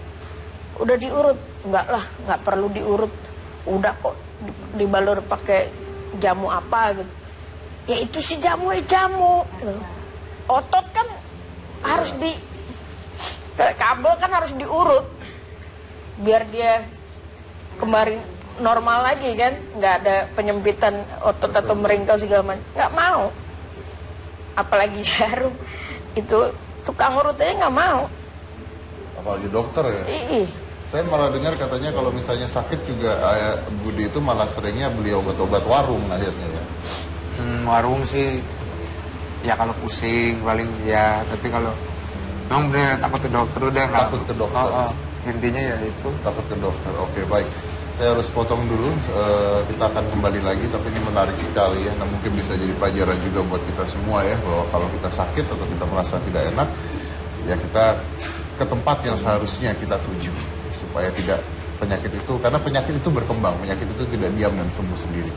Speaker 5: Udah diurut? Enggak lah, nggak perlu diurut. Udah kok dibalur pakai jamu apa gitu. Ya itu sih jamu. Otot kan harus kabel kan harus diurut biar dia kembali normal lagi kan, nggak ada penyempitan otot atau meringkal segala macam. Nggak mau, apalagi jarum. Itu tukang urut aja nggak mau.
Speaker 1: Apalagi dokter ya. Saya malah dengar katanya kalau misalnya sakit juga Budi itu malah seringnya beli obat-obat warung akhirnya ya.
Speaker 4: Warung sih ya kalau pusing paling ya, tapi kalau memang bener takut ke dokter udah nggak.
Speaker 1: Takut ke dokter.
Speaker 4: Intinya ya itu.
Speaker 1: Takut ke dokter. Oke, baik. Saya harus potong dulu. Kita akan kembali lagi, tapi ini menarik sekali ya. Nah, mungkin bisa jadi pelajaran juga buat kita semua ya, bahwa kalau kita sakit atau kita merasa tidak enak, ya kita ke tempat yang seharusnya kita tuju supaya tidak penyakit itu, karena penyakit itu berkembang, penyakit itu tidak diam dan sembuh sendiri.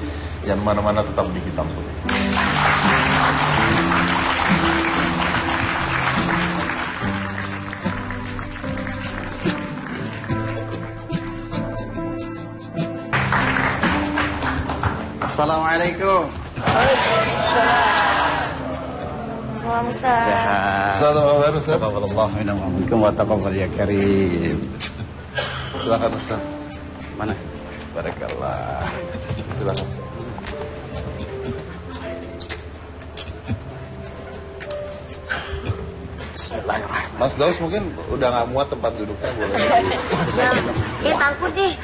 Speaker 1: Yang mana-mana tetap di hitam putih.
Speaker 6: Assalamualaikum.
Speaker 2: Salam Ustaz.
Speaker 6: Sehat.
Speaker 1: Assalamualaikum baru Ustaz.
Speaker 6: Taqabbalallahu minna wa minkum wa taqabbal ya karim.
Speaker 1: Silakan Ustaz.
Speaker 6: Mana? Barakallah.
Speaker 1: Silakan.
Speaker 6: Bismillahirrahmanirrahim.
Speaker 1: Mas Daus mungkin udah nggak muat tempat duduknya, boleh.
Speaker 3: Ini angkut deh.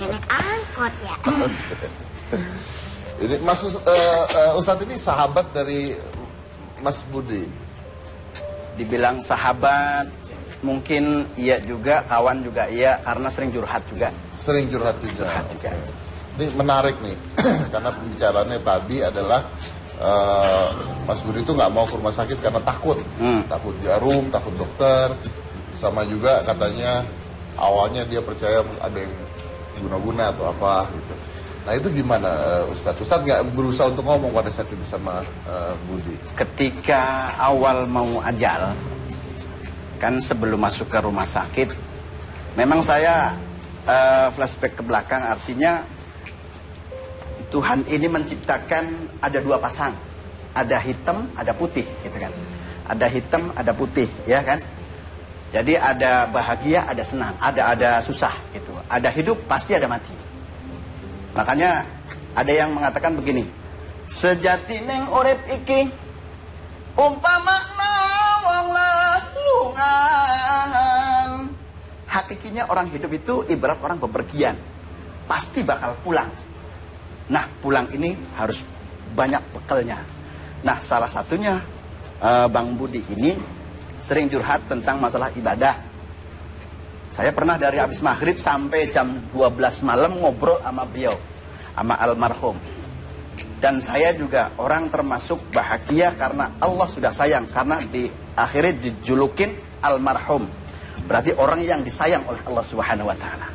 Speaker 3: Naik angkot ya.
Speaker 1: Ini Mas Ustadz ini sahabat dari Mas Budi.
Speaker 6: Dibilang sahabat, mungkin iya juga, kawan juga iya, karena sering curhat juga.
Speaker 1: Sering curhat juga.
Speaker 6: Curhat juga.
Speaker 1: Ini menarik nih, karena pembicaraannya tadi adalah Mas Budi itu nggak mau ke rumah sakit karena takut, takut jarum, takut dokter, sama juga katanya awalnya dia percaya ada yang guna-guna atau apa gitu. Nah itu gimana Ustadz? Ustadz nggak berusaha untuk ngomong pada saat itu sama Budi?
Speaker 6: Ketika awal mau ajal, kan sebelum masuk ke rumah sakit, memang saya flashback ke belakang, artinya Tuhan ini menciptakan ada dua pasang, ada hitam, ada putih, gitu kan? Ada hitam, ada putih, ya kan? Jadi ada bahagia, ada senang, ada susah, gitu. Ada hidup, pasti ada mati. Makanya ada yang mengatakan begini, sejati neng urip iki umpama lungan. Hakikinya orang hidup itu ibarat orang bepergian, pasti bakal pulang. Nah pulang ini harus banyak bekalnya. Nah salah satunya Bang Budi ini sering curhat tentang masalah ibadah. Saya pernah dari habis maghrib sampai jam 12 malam ngobrol sama beliau, sama almarhum. Dan saya juga orang termasuk bahagia karena Allah sudah sayang, karena di akhirnya dijulukin almarhum. Berarti orang yang disayang oleh Allah Subhanahu wa taala.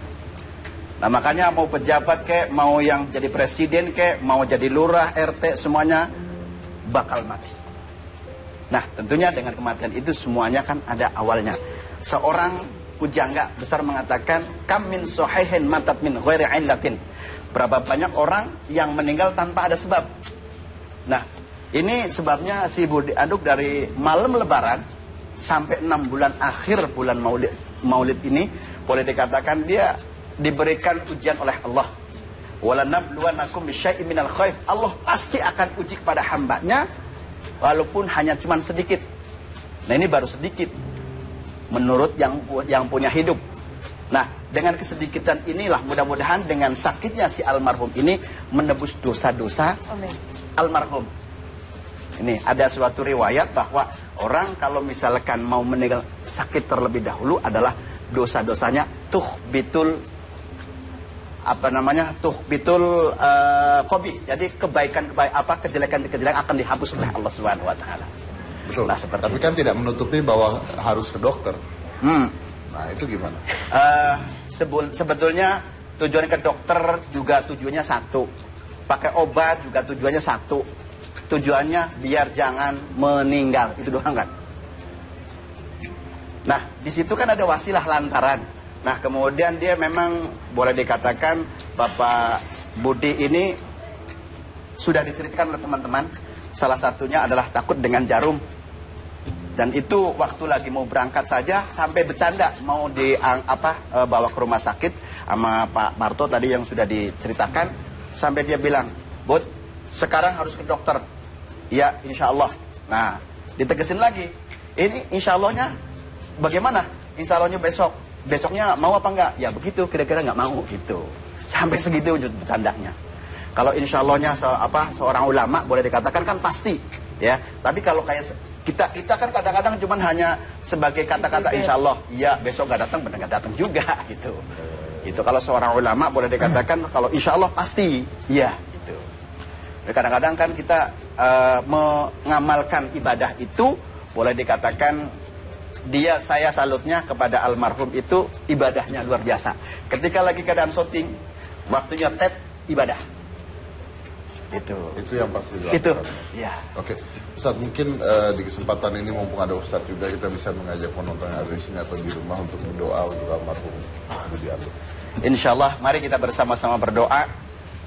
Speaker 6: Nah, makanya mau pejabat kek, mau yang jadi presiden kek, mau jadi lurah, RT, semuanya bakal mati. Nah, tentunya dengan kematian itu semuanya kan ada awalnya. Seorang pujangga besar mengatakan, kam min sohihin matat min ghairi illatin. Berapa banyak orang yang meninggal tanpa ada sebab. Nah, ini sebabnya si Budi Aduk dari malam lebaran sampai 6 bulan akhir bulan maulid ini, boleh dikatakan dia diberikan ujian oleh Allah. Walanabluwanakum bisyai'in minal khaif. Allah pasti akan uji kepada hambanya, walaupun hanya cuman sedikit. Nah, ini baru sedikit menurut yang punya hidup. Nah, dengan kesedikitan inilah mudah-mudahan dengan sakitnya si almarhum ini menebus dosa-dosa almarhum. Ini ada suatu riwayat bahwa orang kalau misalkan mau meninggal sakit terlebih dahulu adalah dosa-dosanya tuhbitul qobi. Jadi kejelekan-kejelekan akan dihapus oleh Allah Subhanahu wa taala.
Speaker 1: Betul.
Speaker 6: Nah,
Speaker 1: tapi kan tidak menutupi bahwa harus ke dokter. Nah, itu gimana?
Speaker 6: Sebetulnya tujuan ke dokter juga tujuannya satu. Pakai obat juga tujuannya satu. Tujuannya biar jangan meninggal. Itu doang kan. Nah, di situ kan ada wasilah lantaran. Nah, kemudian dia memang boleh dikatakan Bapak Budi ini sudah diceritakan oleh teman-teman. Salah satunya adalah takut dengan jarum. Dan itu waktu lagi mau berangkat saja sampai bercanda mau bawa ke rumah sakit sama Pak Marto tadi yang sudah diceritakan, sampai dia bilang, "Bud, sekarang harus ke dokter." "Ya, insya Allah." Nah, ditegesin lagi, "Ini insya Allahnya bagaimana? Insya Allahnya besok. Besoknya mau apa enggak?" "Ya begitu, kira-kira nggak mau," gitu. Sampai segitu bercandanya. Kalau insya Allahnya seorang ulama boleh dikatakan kan pasti, ya. Tapi kalau kayak kita kan kadang-kadang cuman hanya sebagai kata-kata insya Allah, iya besok nggak datang, benar nggak datang juga gitu. Itu kalau seorang ulama boleh dikatakan kalau insya Allah pasti, iya gitu. Kadang-kadang kan kita mengamalkan ibadah itu boleh dikatakan saya salutnya kepada almarhum itu ibadahnya luar biasa. Ketika lagi keadaan syuting, waktunya tet ibadah. Itu
Speaker 1: yang pasti dilakukan.
Speaker 6: Itu, ya.
Speaker 1: Oke, Ustadz, mungkin di kesempatan ini mumpung ada Ustadz juga, kita bisa mengajak penonton yang ada di sini atau di rumah untuk berdoa untuk almarhum Budi Anduk.
Speaker 6: Insya Allah, mari kita bersama-sama berdoa.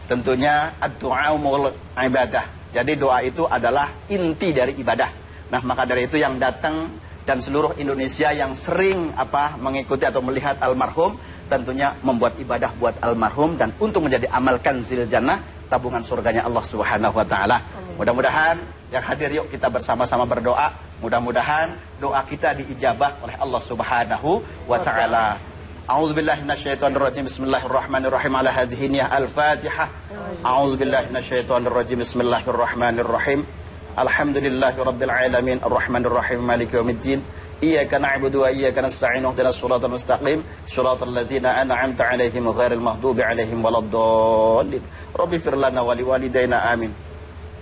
Speaker 6: Tentunya ad-du'a mul ibadah. Jadi doa itu adalah inti dari ibadah. Nah, maka dari itu yang datang dan seluruh Indonesia yang sering mengikuti atau melihat almarhum, tentunya membuat ibadah buat almarhum dan untuk menjadi amal kanzil jannah, tabungan surganya Allah Subhanahu wa taala. Mudah-mudahan yang hadir, yuk kita bersama-sama berdoa. Mudah-mudahan doa kita diijabah oleh Allah Subhanahu wa taala. A'udzubillahi minasyaitonirrajim. Bismillahirrahmanirrahim. Ala hadhihi niyyah al-Fatihah. A'udzubillahi minasyaitonirrajim. Bismillahirrahmanirrahim. Alhamdulillahirabbil alamin arrahmanirrahim maliki yaumiddin. Iyyaka na'budu wa iyyaka nasta'in ihdinas siratal mustaqim siratal ladzina an'amta 'alaihim ghairil maghdubi 'alaihim waladdallin. Rabbi fir lana wa liwalidayna amin.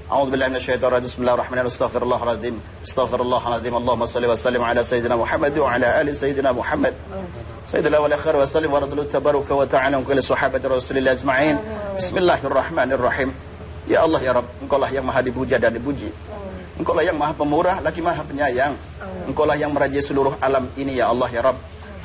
Speaker 6: A'udzubillahi minasyaitonir rajim. Bismillahirrahmanirrahim. Astaghfirullahaladzim. Astaghfirullahaladzim. Allahumma shalli wa sallim ala sayyidina Muhammad wa ala ali sayyidina Muhammad. Sayyidina wal akhir wa sallim wa radullahu tabaraka wa ta'ala wa kulli sahabati Rasulillah ajma'in. Bismillahirrahmanirrahim. Ya Allah ya Rabb, Engkau lah yang maha dipuja dan dipuji. Engkau lah yang maha pemurah lagi maha penyayang. Engkau lah yang merajai seluruh alam ini ya Allah ya Rabb.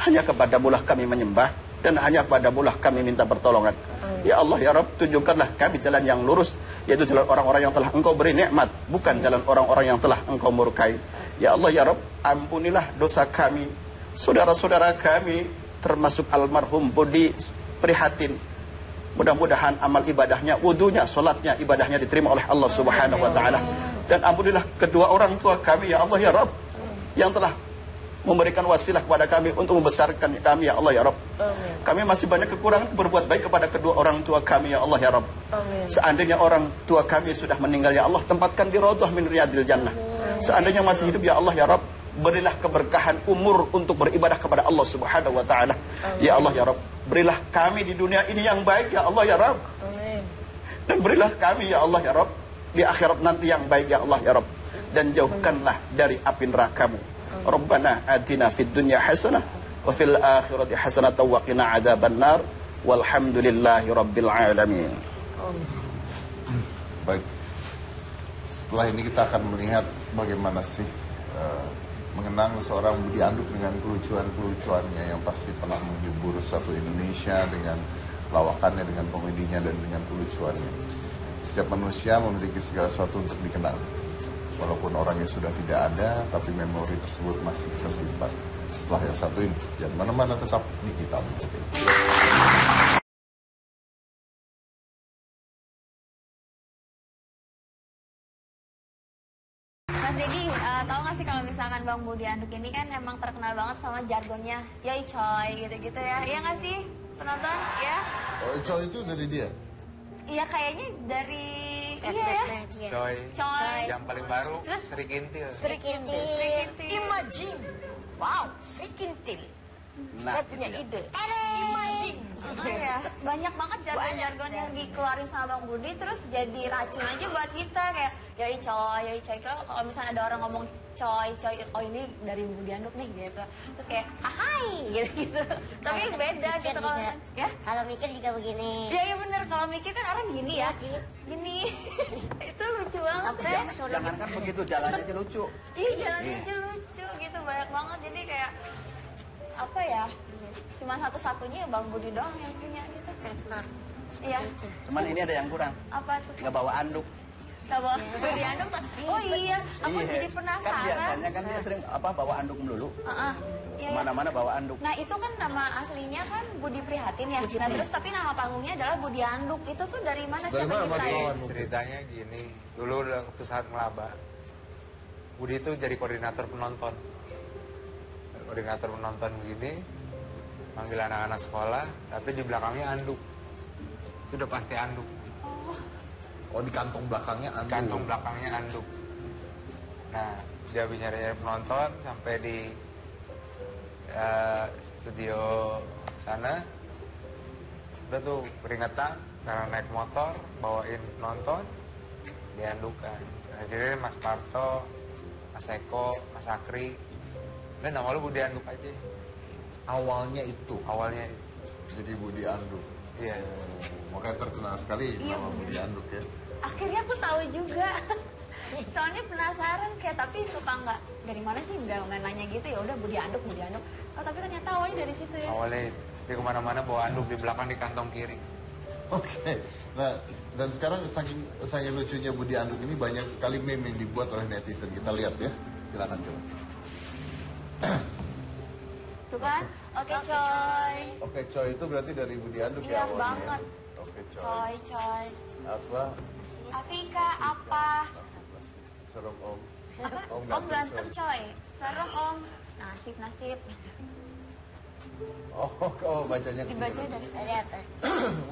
Speaker 6: Hanya kepadamu lah kami menyembah dan hanya kepadamu lah kami minta pertolongan. Ya Allah ya Rabb, tunjukkanlah kami jalan yang lurus, yaitu jalan orang-orang yang telah Engkau beri nikmat, bukan jalan orang-orang yang telah Engkau murkai. Ya Allah ya Rabb, ampunilah dosa kami, saudara-saudara kami, termasuk almarhum Budi Prihatin. Mudah-mudahan amal ibadahnya, wudunya, sholatnya, ibadahnya diterima oleh Allah Subhanahu wa taala. Dan ampunilah kedua orang tua kami ya Allah ya Rabb, yang telah memberikan wasilah kepada kami untuk membesarkan kami ya Allah ya Rabb. Kami masih banyak kekurangan berbuat baik kepada kedua orang tua kami ya Allah ya Rabb. Seandainya orang tua kami sudah meninggal ya Allah, tempatkan di raudhah min riyadil jannah. Seandainya masih hidup ya Allah ya Rabb, berilah keberkahan umur untuk beribadah kepada Allah Subhanahu wa taala. Ya Allah ya Rabb, berilah kami di dunia ini yang baik ya Allah ya Rabb. Dan berilah kami ya Allah ya Rabb di akhirat nanti yang baik ya Allah ya Rabb. Dan jauhkanlah dari api neraka-Mu. Rabbana atina fid dunya hasanah wa fil akhirati hasanah wa qina adzabannar. Walhamdulillahi rabbil alamin.
Speaker 1: Baik. Setelah ini kita akan melihat bagaimana sih mengenang seorang Budi Anduk dengan kelucuan-kelucuannya yang pasti pernah menghibur satu Indonesia dengan lawakannya, dengan komedinya, dan dengan kelucuannya. Setiap manusia memiliki segala sesuatu untuk dikenang. Walaupun orangnya sudah tidak ada, tapi memori tersebut masih tersimpan. Setelah yang satu ini, jangan mana-mana, tetap di Hitam Putih.
Speaker 2: Mas Dedi, tahu nggak sih kalau misalkan Bang Budi Anduk ini kan emang terkenal banget sama jargonnya yoi coy gitu-gitu ya. Iya nggak sih penonton ya?
Speaker 1: Oh, coy itu dari dia?
Speaker 2: Iya kayaknya dari iya ya. Coy.
Speaker 4: Yang paling baru
Speaker 2: Terus?
Speaker 4: Sri Kintil.
Speaker 2: Sri Kintil.
Speaker 5: Imagine. Wow, Sri Kintil. Saya punya ide. Imagine.
Speaker 2: Ya, banyak banget jargon-jargon yang dikeluarin sama Bang Budi terus jadi racun aja buat kita kayak yoi coy. Kalau misalnya ada orang ngomong coy, oh ini dari Budi Anduk nih gitu. Terus kayak ahai gitu. Tapi beda gitu kalau ya.
Speaker 3: Kalau mikir juga begini.
Speaker 2: Iya bener, kalau mikir kan orang gini ya. Gini. Itu lucu banget ya.
Speaker 6: Jangankan begitu, jalannya aja lucu.
Speaker 2: Iya, jalannya aja lucu gitu, banyak banget. Jadi kayak apa ya? Cuma satu-satunya ya Bang Budi doang yang punya gitu. Iya.
Speaker 6: Cuman ini ada yang kurang,
Speaker 2: Apa tuh?
Speaker 6: nggak bawa anduk.
Speaker 2: Gak bawa Budi Anduk tuh. Oh iya, aku
Speaker 6: Iya.
Speaker 2: jadi penasaran.
Speaker 6: Kan biasanya kan dia sering bawa anduk melulu.
Speaker 2: Iya,
Speaker 6: Kemana-mana bawa anduk.
Speaker 2: Nah itu kan nama aslinya kan Budi Prihatin ya. Nah terus tapi nama panggungnya adalah Budi Anduk. Itu tuh dari mana?
Speaker 1: Dari
Speaker 2: Siapa
Speaker 1: mana,
Speaker 2: yang
Speaker 1: Mas
Speaker 2: ceritain?
Speaker 1: Wawan?
Speaker 4: Ceritanya gini, dulu waktu saat ngelaba, Budi itu jadi koordinator penonton. Koordinator penonton begini, manggil anak-anak sekolah, tapi di belakangnya anduk. Itu udah pasti anduk.
Speaker 1: Oh, di kantong belakangnya anduk.
Speaker 4: Kantong belakangnya anduk. Nah, dia habis nyari penonton sampai di studio sana. Udah tuh peringatan karena naik motor bawain penonton diandukan. Akhirnya Mas Parto, Mas Eko, Mas Akri Dan nama lu Budi Anduk aja.
Speaker 1: Awalnya itu.
Speaker 4: Awalnya.
Speaker 1: Jadi Budi Anduk.
Speaker 4: Iya.
Speaker 1: Makanya terkenal sekali
Speaker 2: Iya,
Speaker 1: nama Budi Anduk ya.
Speaker 2: Akhirnya aku tahu juga. Soalnya penasaran kayak, tapi suka nggak dari mana sih, nggak nanya gitu, ya udah Budi Anduk. Oh tapi ternyata awalnya dari situ ya.
Speaker 4: Awalnya dia kemana-mana bawa anduk di belakang di kantong kiri.
Speaker 1: Oke. Nah, dan sekarang saking lucunya Budi Anduk ini banyak sekali meme yang dibuat oleh netizen. Kita lihat ya. Silakan coba.
Speaker 2: Tuh kan? Oke coy.
Speaker 1: Oke coy itu berarti dari Budi Anduk
Speaker 2: Iya,
Speaker 1: ya awalnya.
Speaker 2: banget.
Speaker 1: Oke coy.
Speaker 2: Coy.
Speaker 1: Apa?
Speaker 2: Afika apa?
Speaker 1: Serem om.
Speaker 2: Apa?
Speaker 1: Om
Speaker 2: Om ganteng coy. Serem om. Nasib.
Speaker 1: Oh, bacanya ke
Speaker 2: Dibaca
Speaker 1: sini.
Speaker 2: dari atas.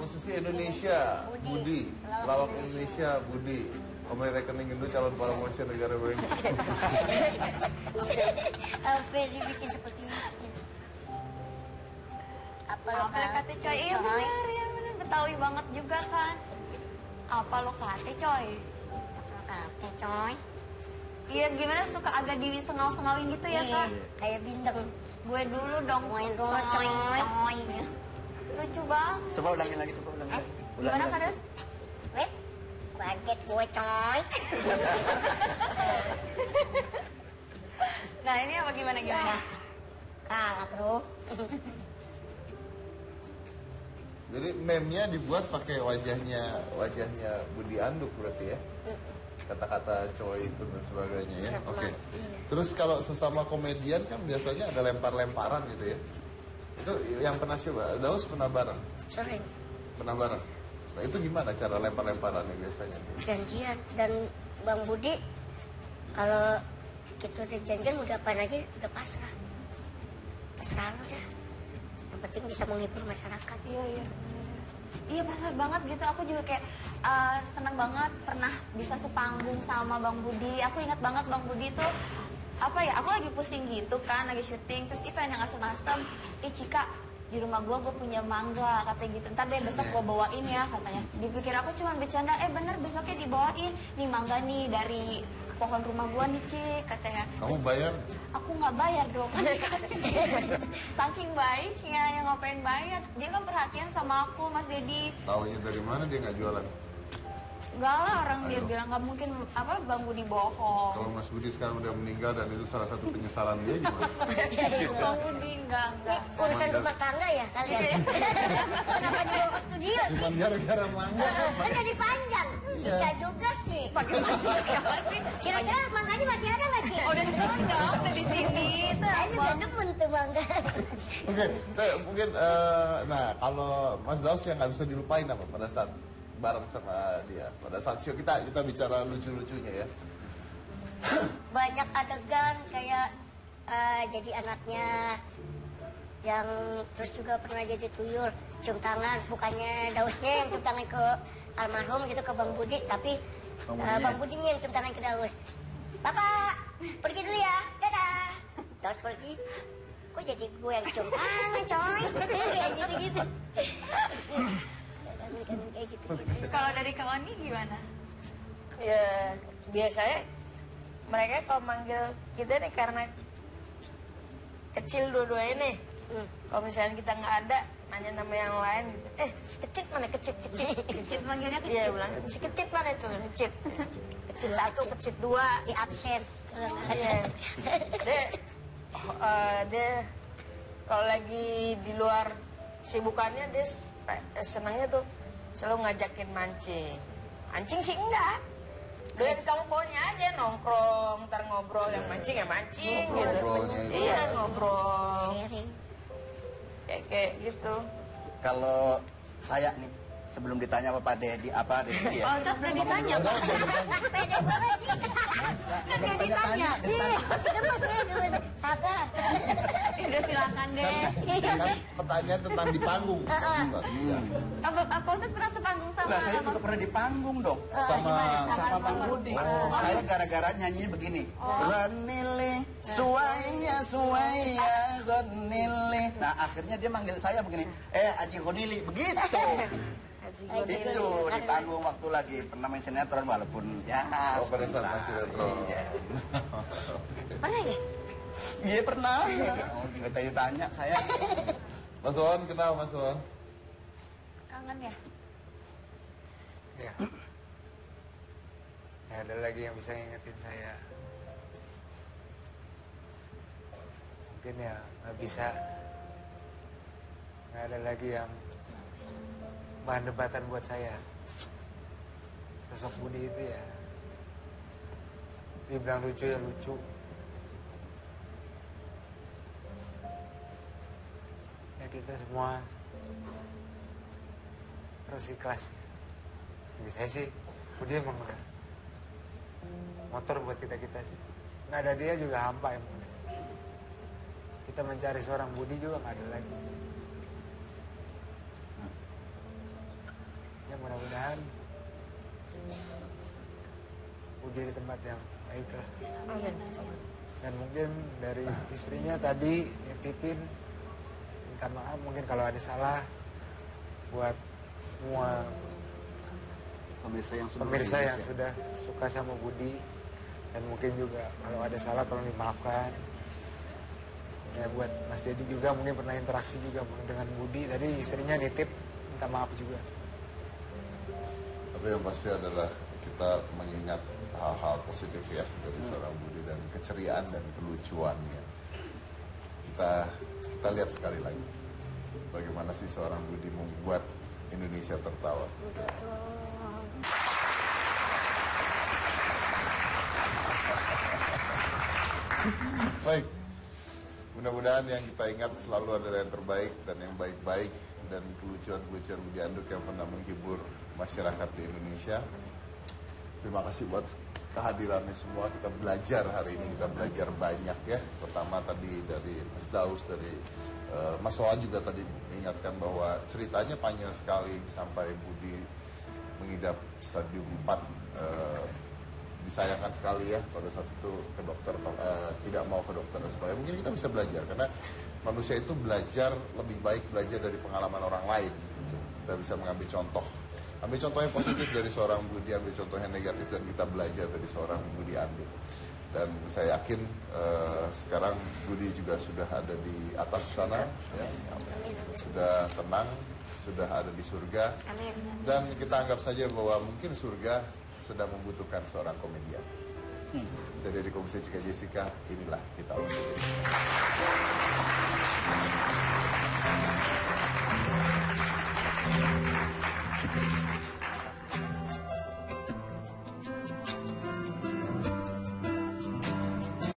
Speaker 1: Musisi Indonesia, Budi. Lawak Indonesia, Budi. Pemain rekening gendut calon promosi negara Indonesia.
Speaker 3: Apa dibikin seperti itu? Apa lo
Speaker 2: Kata coy, iya benar, Betawi banget juga kan. Apa lo kate coy?
Speaker 3: Kate coy.
Speaker 2: Iya gimana, suka agak disengaw-sengawin gitu ya kak?
Speaker 3: Kayak bintang.
Speaker 2: Gue dulu dong, coy. Lucu banget.
Speaker 6: Coba ulangin lagi, coba ulangin.
Speaker 2: Gimana kak Des?
Speaker 3: Wait, kaget gue coy.
Speaker 2: Nah ini apa gimana?
Speaker 3: Kalah bro.
Speaker 1: Jadi meme-nya dibuat pakai wajahnya Budi Anduk berarti ya. Kata-kata coy itu dan sebagainya ya. Oke. Terus kalau sesama komedian kan biasanya ada lempar-lemparan gitu ya. Itu yang pernah coba, Daus pernah bareng?
Speaker 3: Sering.
Speaker 1: Pernah bareng? Nah itu gimana cara lempar-lemparannya biasanya?
Speaker 3: Janjian. Dan Bang Budi, kalau kita udah janjian udah apa aja udah pasrah. Pasrah lu dah. Yang penting bisa menghibur masyarakat.
Speaker 2: Iya pasar banget gitu. Aku juga kayak seneng banget pernah bisa sepanggung sama Bang Budi. Aku ingat banget Bang Budi tuh apa ya, aku lagi pusing gitu kan, lagi syuting, terus itu yang asem-asem, Cika di rumah gue punya mangga katanya gitu, ntar deh besok gue bawain ya katanya. Dipikir aku cuma bercanda, bener besoknya dibawain nih mangga nih dari pohon rumah gue nih Cik katanya.
Speaker 1: Kamu bayar?
Speaker 2: Aku nggak bayar dong, kan dikasih. Saking baiknya, yang ngapain bayar, dia kan perhatian sama aku Mas Dedi.
Speaker 1: Taunya dari mana dia nggak jualan?
Speaker 2: Enggak lah, orang dia bilang nggak mungkin apa Bang Budi bohong.
Speaker 1: Kalau Mas Budi sekarang udah meninggal dan itu salah satu penyesalan dia gimana?
Speaker 2: Bang Budi enggak.
Speaker 3: Urusan rumah tangga ya kalian. Kenapa dibawa ke studio sih?
Speaker 1: Cuma gara-gara mangga
Speaker 3: Kan jadi panjang.
Speaker 1: Iya.
Speaker 3: Iya juga sih.
Speaker 2: Pakai macis kapan sih?
Speaker 3: Kira-kira mangganya masih ada nggak Ci?
Speaker 2: Oh, udah ditelan dong, udah di sini.
Speaker 3: Saya juga demen tuh mangga.
Speaker 1: Oke, mungkin nah kalau Mas Daus yang nggak bisa dilupain apa pada saat bareng sama dia, pada saat show kita bicara lucu-lucunya ya.
Speaker 3: Banyak adegan kayak jadi anaknya yang terus juga pernah jadi tuyul, cium tangan, bukannya Dausnya yang cium tangan ke almarhum gitu ke Bang Budi, tapi Bang Budinya yang cium tangan ke Daus. Bapak pergi dulu ya, dadah. Daus pergi, kok jadi gue yang cium tangan coy, kayak gitu-gitu. Kayak gitu.
Speaker 2: Kalau dari Kak Oni gimana?
Speaker 5: Ya biasanya mereka kalau manggil kita nih karena kecil dua-duanya nih. Kalau misalnya kita nggak ada, nanya nama yang lain gitu. Si kecil mana kecil?
Speaker 2: Kecil manggilnya
Speaker 5: Iya
Speaker 2: kecil.
Speaker 5: bilang si kecil mana itu kecil. Kecil satu, kecil dua.
Speaker 3: Di absen.
Speaker 5: Iya. Dia kalau lagi di luar sibukannya dia senangnya tuh selalu ngajakin mancing. Mancing sih enggak. Doyan kamu pokoknya aja nongkrong, ntar ngobrol, yang mancing ya mancing gitu.
Speaker 1: Ngobrolnya itu.
Speaker 5: Iya ngobrol.
Speaker 3: Sharing.
Speaker 5: Kayak gitu.
Speaker 6: Kalau saya nih, sebelum ditanya apa Pak Dedi, apa Dedi ya?
Speaker 2: Oh, tetap udah ditanya.
Speaker 3: Pede banget sih.
Speaker 2: Kan dia ditanya.
Speaker 3: Itu maksudnya dulu. Sabar.
Speaker 2: Udah silakan deh.
Speaker 1: Kan pertanyaan tentang di panggung.
Speaker 2: Apa Ustaz pernah sepanggung sama
Speaker 6: Nah, saya juga pernah di panggung dong. Sama Bang Budi. Saya gara-gara nyanyi begini. Ghanili, suwaya, suwaya, ghanili. Nah, akhirnya dia manggil saya begini. Aji Ghanili, begitu. Itu di panggung waktu lagi pernah main sinetron walaupun ya.
Speaker 1: Oh pada saat masih retro.
Speaker 3: Pernah ya?
Speaker 6: Iya pernah. Oh, tanya saya.
Speaker 1: Mas Wan, kenapa Mas Wan?
Speaker 2: Kangen ya?
Speaker 4: Ya. Ya ada lagi yang bisa ngingetin saya. Mungkin ya nggak bisa. Nggak ada lagi yang bahan debatan buat saya. Sosok Budi itu ya, dibilang lucu ya lucu. Ya kita semua terus ikhlas. Bagi saya sih, Budi emang udah motor buat kita-kita sih. Nggak ada dia juga hampa emang. Kita mencari seorang Budi juga nggak ada lagi. Ya mudah-mudahan Budi di tempat yang baik lah. Dan mungkin dari istrinya tadi nitipin, minta maaf mungkin kalau ada salah buat semua pemirsa yang sudah suka sama Budi, dan mungkin juga kalau ada salah tolong dimaafkan. Ya buat Mas Dedi juga mungkin pernah interaksi juga dengan Budi, tadi istrinya nitip minta maaf juga.
Speaker 1: Tapi yang pasti adalah kita mengingat hal-hal positif ya dari seorang Budi dan keceriaan dan kelucuannya. Kita lihat sekali lagi bagaimana sih seorang Budi membuat Indonesia tertawa. Baik, mudah-mudahan yang kita ingat selalu adalah yang terbaik dan yang baik-baik dan kelucuan-kelucuan Budi Anduk yang pernah menghibur masyarakat di Indonesia. Terima kasih buat kehadirannya semua. Kita belajar hari ini, kita belajar banyak ya. Pertama tadi dari Mas Daus, dari Mas Soan juga tadi mengingatkan bahwa ceritanya panjang sekali sampai Budi mengidap stadium 4. Disayangkan sekali ya pada saat itu ke dokter, tidak mau ke dokter dan sebagainya. Mungkin kita bisa belajar karena manusia itu belajar lebih baik belajar dari pengalaman orang lain. Kita bisa mengambil contoh. Ambil contoh yang positif dari seorang Budi, ambil contoh yang negatif dan kita belajar dari seorang Budi Anduk. Dan saya yakin sekarang Budi juga sudah ada di atas sana, ya. Sudah tenang, sudah ada di surga. Dan kita anggap saja bahwa mungkin surga sedang membutuhkan seorang komedian. Jadi di Komisi Cika Jessica, inilah kita.